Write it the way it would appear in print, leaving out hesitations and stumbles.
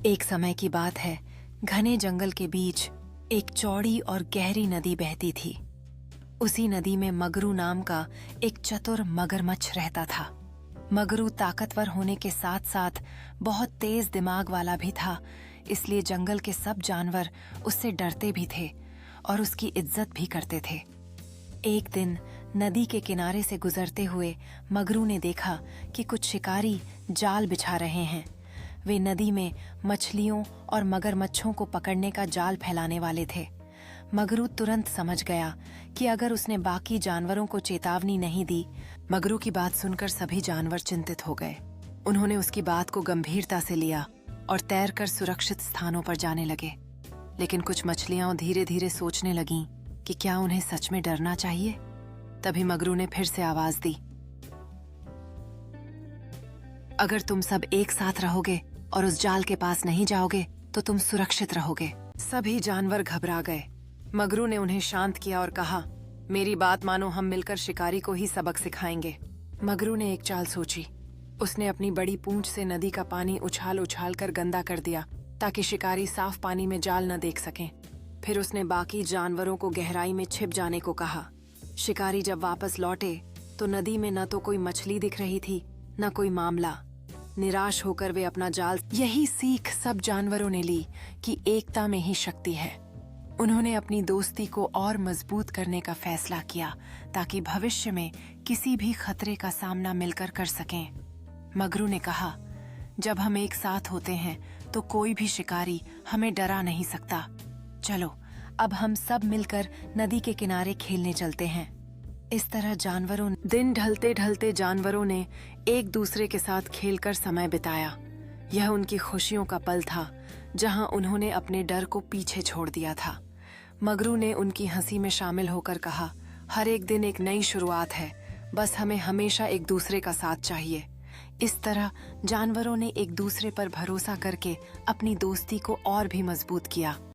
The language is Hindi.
एक समय की बात है, घने जंगल के बीच एक चौड़ी और गहरी नदी बहती थी। उसी नदी में मगरू नाम का एक चतुर मगरमच्छ रहता था। मगरू ताकतवर होने के साथ साथ बहुत तेज दिमाग वाला भी था, इसलिए जंगल के सब जानवर उससे डरते भी थे और उसकी इज्जत भी करते थे। एक दिन नदी के किनारे से गुजरते हुए मगरू ने देखा कि कुछ शिकारी जाल बिछा रहे हैं। वे नदी में मछलियों और मगरमच्छों को पकड़ने का जाल फैलाने वाले थे। मगरू तुरंत समझ गया कि अगर उसने बाकी जानवरों को चेतावनी नहीं दी। मगरू की बात सुनकर सभी जानवर चिंतित हो गए। उन्होंने उसकी बात को गंभीरता से लिया और तैरकर सुरक्षित स्थानों पर जाने लगे। लेकिन कुछ मछलियां धीरे धीरे सोचने लगीं कि क्या उन्हें सच में डरना चाहिए। तभी मगरू ने फिर से आवाज दी, अगर तुम सब एक साथ रहोगे और उस जाल के पास नहीं जाओगे तो तुम सुरक्षित रहोगे। सभी जानवर घबरा गए। मगरू ने उन्हें शांत किया और कहा, मेरी बात मानो, हम मिलकर शिकारी को ही सबक सिखाएंगे। मगरू ने एक चाल सोची। उसने अपनी बड़ी पूंछ से नदी का पानी उछाल उछाल कर गंदा कर दिया ताकि शिकारी साफ पानी में जाल न देख सकें। फिर उसने बाकी जानवरों को गहराई में छिप जाने को कहा। शिकारी जब वापस लौटे तो नदी में न तो कोई मछली दिख रही थी न कोई मामला। निराश होकर वे अपना जाल। यही सीख सब जानवरों ने ली कि एकता में ही शक्ति है। उन्होंने अपनी दोस्ती को और मजबूत करने का फैसला किया ताकि भविष्य में किसी भी खतरे का सामना मिलकर कर सकें। मगरू ने कहा, जब हम एक साथ होते हैं तो कोई भी शिकारी हमें डरा नहीं सकता। चलो अब हम सब मिलकर नदी के किनारे खेलने चलते हैं। इस तरह दिन ढलते ढलते जानवरों ने एक दूसरे के साथ खेलकर समय बिताया। यह उनकी खुशियों का पल था जहां उन्होंने अपने डर को पीछे छोड़ दिया था। मगरू ने उनकी हंसी में शामिल होकर कहा, हर एक दिन एक नई शुरुआत है, बस हमें हमेशा एक दूसरे का साथ चाहिए। इस तरह जानवरों ने एक दूसरे पर भरोसा करके अपनी दोस्ती को और भी मजबूत किया।